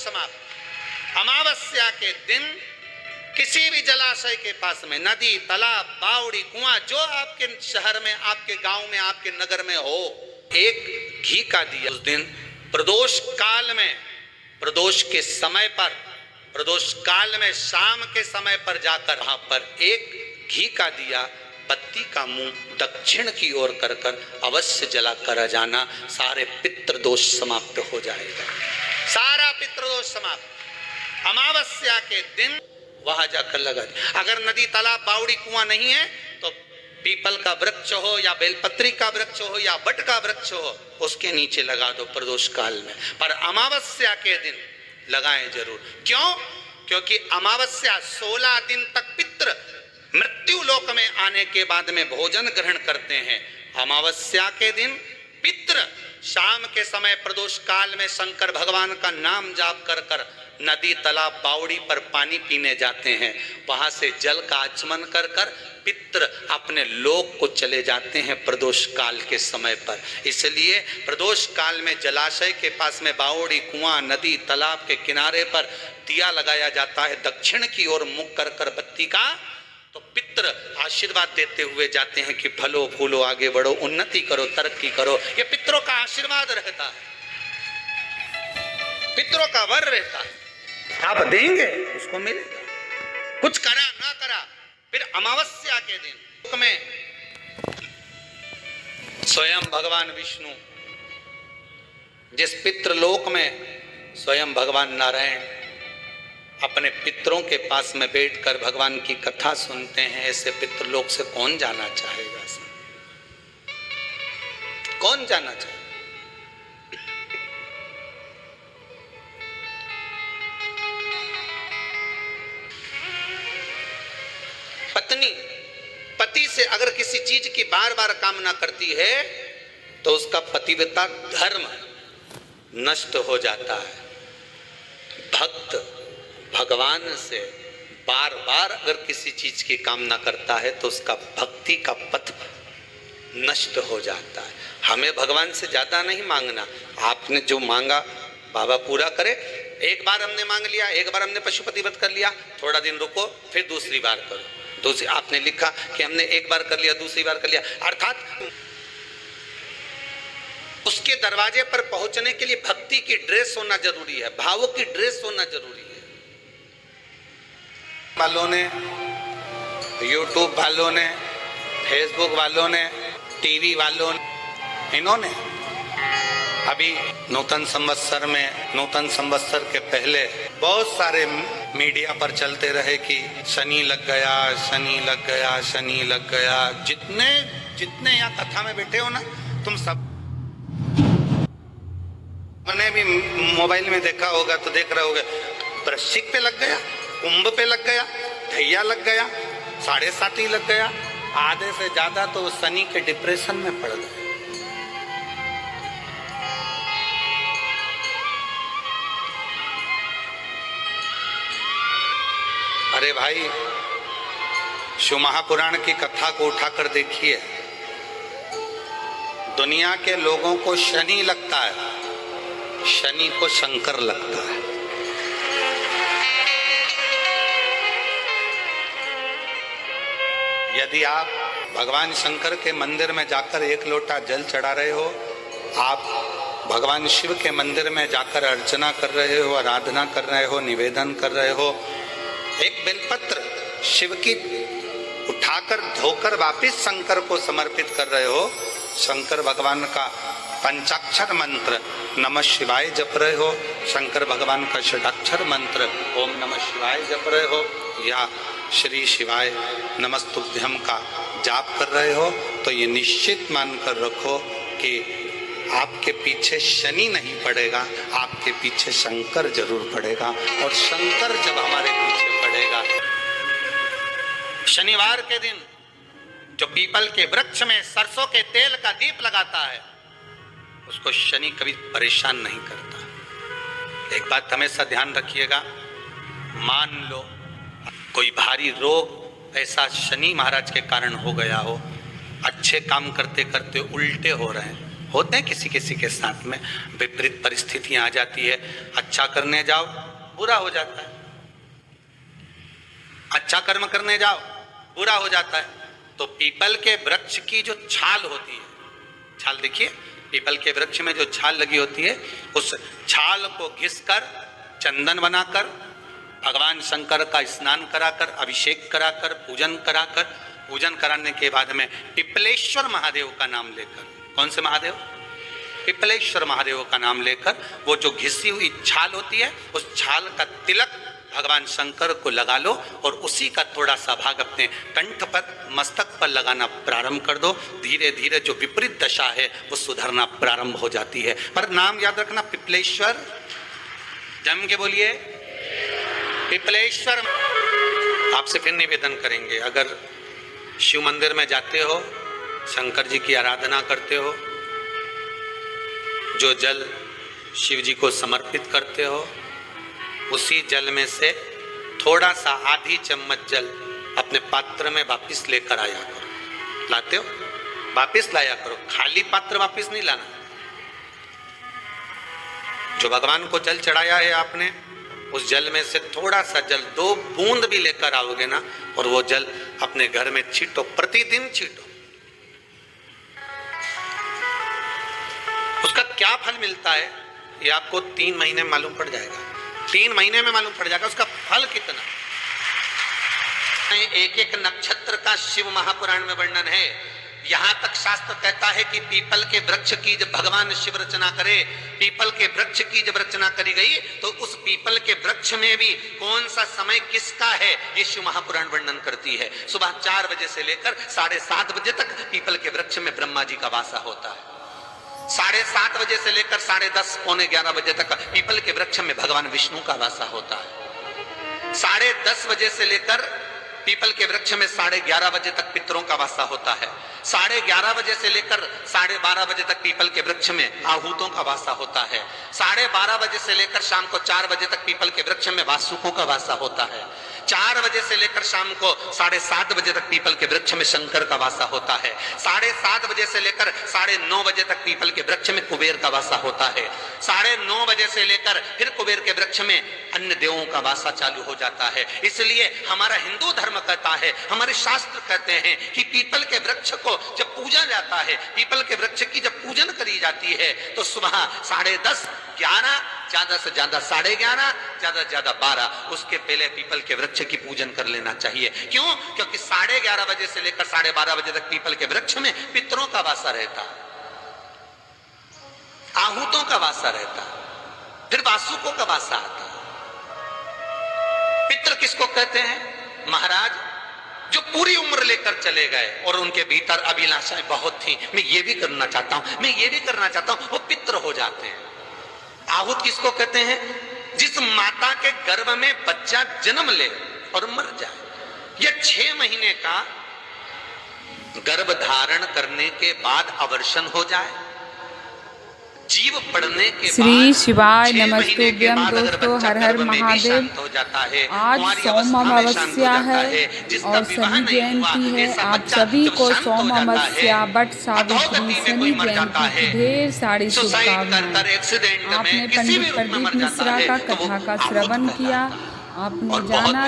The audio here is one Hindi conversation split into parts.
समाप्त। अमावस्या के दिन किसी भी जलाशय के पास में, नदी, तालाब, बावड़ी, कुआं, जो आपके शहर में, आपके गांव में, आपके नगर में हो, एक घी का दिया उस दिन प्रदोष काल में, प्रदोष के समय पर, प्रदोष काल में शाम के समय पर जाकर वहां पर एक घी का दिया, बत्ती का मुंह दक्षिण की ओर कर कर अवश्य जला कर जाना। सारे पितृदोष समाप्त हो जाएगा, सारा पितृदोष समाप्त। अमावस्या के दिन वहां जाकर लगा। अगर नदी, तालाब, बावड़ी, कुआं नहीं है तो पीपल का वृक्ष हो या बेलपत्री का वृक्ष हो या बट का वृक्ष हो, उसके नीचे लगा दो प्रदोष काल में। पर अमावस्या के दिन लगाएं जरूर। क्यों? क्योंकि अमावस्या 16 दिन तक पितृ मृत्यु लोक में आने के बाद में भोजन ग्रहण करते हैं। अमावस्या के दिन पितृ शाम के समय प्रदोष काल में शंकर भगवान का नाम जाप कर कर नदी, तालाब, बावड़ी पर पानी पीने जाते हैं। वहां से जल का आचमन कर कर पितृ अपने लोक को चले जाते हैं प्रदोष काल के समय पर। इसलिए प्रदोष काल में जलाशय के पास में, बावड़ी, कुआं, नदी, तालाब के किनारे पर दिया लगाया जाता है दक्षिण की ओर मुख कर कर बत्ती का। तो पितृ आशीर्वाद देते हुए जाते हैं कि फलो फूलो, आगे बढ़ो, उन्नति करो, तरक्की करो। ये पितरों का आशीर्वाद रहता है, पितरों का वर रहता है। आप देंगे उसको मिलेगा, कुछ करा ना करा। फिर अमावस्या के दिन में स्वयं भगवान विष्णु, जिस पितृलोक में स्वयं भगवान नारायण अपने पितरों के पास में बैठकर भगवान की कथा सुनते हैं, ऐसे पितृलोक से कौन जाना चाहेगा? कौन जाना चाहेगा? पत्नी पति से अगर किसी चीज की बार बार कामना करती है तो उसका पतिव्रता धर्म नष्ट हो जाता है। भक्त भगवान से बार बार अगर किसी चीज की कामना करता है तो उसका भक्ति का पथ नष्ट हो जाता है। हमें भगवान से ज्यादा नहीं मांगना, आपने जो मांगा बाबा पूरा करे। एक बार हमने मांग लिया, एक बार हमने पशुपति वध कर लिया, थोड़ा दिन रुको, फिर दूसरी बार करो। दूसरी आपने लिखा कि हमने एक बार कर लिया, दूसरी बार कर लिया, अर्थात उसके दरवाजे पर पहुंचने के लिए भक्ति की ड्रेस होना जरूरी है, भावों की ड्रेस होना जरूरी है। वालों ने, यूट्यूब वालों ने, फेसबुक वालों ने, टीवी वालों ने, इन्होंने अभी नूतन संवत्सर में, नूतन संवत्सर के पहले बहुत सारे मीडिया पर चलते रहे कि शनि लग गया, शनि लग गया, शनि लग गया। जितने जितने यहाँ कथा में बैठे हो ना, तुम सब मैंने भी मोबाइल में देखा होगा तो देख रहे होगे, वृश्चिक पे लग गया, कुंभ पे लग गया, धैया लग गया, 7.5 लग गया, आधे से ज्यादा तो शनि के डिप्रेशन में पड़ गए। अरे भाई, शिव महापुराण की कथा को उठाकर देखिए, दुनिया के लोगों को शनि लगता है, शनि को शंकर लगता है। यदि आप भगवान शंकर के मंदिर में जाकर एक लोटा जल चढ़ा रहे हो, आप भगवान शिव के मंदिर में जाकर अर्चना कर रहे हो, आराधना कर रहे हो, निवेदन कर रहे हो, एक बेलपत्र शिव की उठाकर धोकर वापिस शंकर को समर्पित कर रहे हो, शंकर भगवान का पंचाक्षर मंत्र नमः शिवाय जप रहे हो, शंकर भगवान का षडाक्षर मंत्र ओम नमः शिवाय जप रहे हो, या श्री शिवाय नमस्तुभ्यम का जाप कर रहे हो, तो ये निश्चित मानकर रखो कि आपके पीछे शनि नहीं पड़ेगा, आपके पीछे शंकर जरूर पड़ेगा। और शंकर जब हमारे पीछे पड़ेगा, शनिवार के दिन जो पीपल के वृक्ष में सरसों के तेल का दीप लगाता है, उसको शनि कभी परेशान नहीं करता। एक बात हमेशा ध्यान रखिएगा, मान लो कोई भारी रोग ऐसा शनि महाराज के कारण हो गया हो, अच्छे काम करते करते उल्टे हो रहे हैं, होते हैं किसी किसी के साथ में विपरीत परिस्थितियां आ जाती है, अच्छा करने जाओ बुरा हो जाता है, अच्छा कर्म करने जाओ बुरा हो जाता है। तो पीपल के वृक्ष की जो छाल होती है, छाल देखिए, पीपल के वृक्ष में जो छाल लगी होती है, उस छाल को घिसकर चंदन बनाकर भगवान शंकर का स्नान कराकर, अभिषेक कराकर, पूजन कराने के बाद में पिपलेश्वर महादेव का नाम लेकर, कौन से महादेव? पिपलेश्वर महादेव का नाम लेकर वो जो घिसी हुई छाल होती है, उस छाल का तिलक भगवान शंकर को लगा लो और उसी का थोड़ा सा भाग अपने कंठ पर, मस्तक पर लगाना प्रारंभ कर दो। धीरे धीरे जो विपरीत दशा है वो सुधरना प्रारंभ हो जाती है। पर नाम याद रखना, पिपलेश्वर, जम के बोलिए पिपलेश्वर। आपसे फिर निवेदन करेंगे, अगर शिव मंदिर में जाते हो, शंकर जी की आराधना करते हो, जो जल शिव जी को समर्पित करते हो, उसी जल में से थोड़ा सा आधी चम्मच जल अपने पात्र में वापस लेकर आया करो। लाते हो? वापस लाया करो, खाली पात्र वापस नहीं लाना। जो भगवान को जल चढ़ाया है आपने, उस जल में से थोड़ा सा जल, 2 बूंद भी लेकर आओगे ना, और वो जल अपने घर में छींटो, प्रतिदिन छींटो। उसका क्या फल मिलता है ये आपको 3 महीने में मालूम पड़ जाएगा। 3 महीने में मालूम पड़ जाएगा उसका फल कितना। एक एक नक्षत्र का शिव महापुराण में वर्णन है। यहां तक शास्त्र कहता है कि पीपल के वृक्ष की जब भगवान शिव रचना करे, पीपल के वृक्ष की जब रचना करी गई, तो उस पीपल के वृक्ष में भी कौन सा समय किसका है, ये शिव महापुराण वर्णन करती है। सुबह 4 बजे से लेकर 7:30 बजे तक पीपल के वृक्ष में ब्रह्मा जी का वासा होता है। 7:30 बजे से लेकर 10:30 पौने 11 बजे तक पीपल के वृक्ष में भगवान विष्णु का वासा होता है। 10:30 बजे से लेकर पीपल के वृक्ष में 11:30 बजे तक पितरों का वासा होता है। 11:30 बजे से लेकर 12:30 बजे तक पीपल के वृक्ष में आहूतों का वासा होता है। 12:30 बजे से लेकर शाम को 4 बजे तक पीपल के वृक्ष में वासुकों का वासा होता है। 4 बजे से लेकर शाम को 7:30 बजे तक पीपल के वृक्ष में शंकर का वासा होता है। 7:30 बजे से लेकर 9:30 बजे तक पीपल के वृक्ष में कुबेर का वासा होता है। 9:30 बजे से लेकर फिर कुबेर के वृक्ष में अन्य देवों का वासा चालू हो जाता है। इसलिए हमारा हिंदू धर्म कहता है, हमारे शास्त्र कहते हैं कि पीपल के वृक्ष को जब पूजा जाता है, पीपल के वृक्ष की जब पूजन करी जाती है, तो सुबह 10:30, 11, ज्यादा से ज्यादा 11:30, ज्यादा से ज्यादा 12, उसके पहले पीपल के वृक्ष की पूजन कर लेना चाहिए। क्यों? क्योंकि 11:30 बजे से लेकर 12:30 बजे तक पीपल के वृक्ष में पितरों का वासा रहता है, आहूतों का वासा रहता है, फिर वासुकों का वासा आता है। पितृ किसको कहते हैं? महाराज जो पूरी उम्र लेकर चले गए और उनके भीतर अभिलाषाएं बहुत थी, मैं ये भी करना चाहता हूं, मैं ये भी करना चाहता हूं, वो पितृ हो जाते हैं। आहूत किसको कहते हैं? जिस माता के गर्भ में बच्चा जन्म ले और मर जाए, या 6 महीने का गर्भ धारण करने के बाद अवर्षण हो जाए, जीव पड़ने के श्री शिवाय नमस्तुभ्यं। दोस्तों, हर हर महादेव। आज सोम अमावस्या है और शनि जयंती है। आप सभी को सोम अमावस्या, बट सावित्री, शनि जयंती की ढेर सारी शुभकामनाएं। आपने पंडित प्रदीप मिश्रा का कथा का श्रवण किया, आपने जाना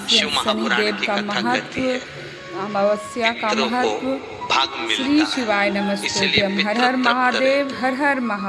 शनिदेव का महत्व, अमावस्या का महत्व। श्री शिवाय नमस्तुभ्यं। हर हर महादेव, हर हर महादेव।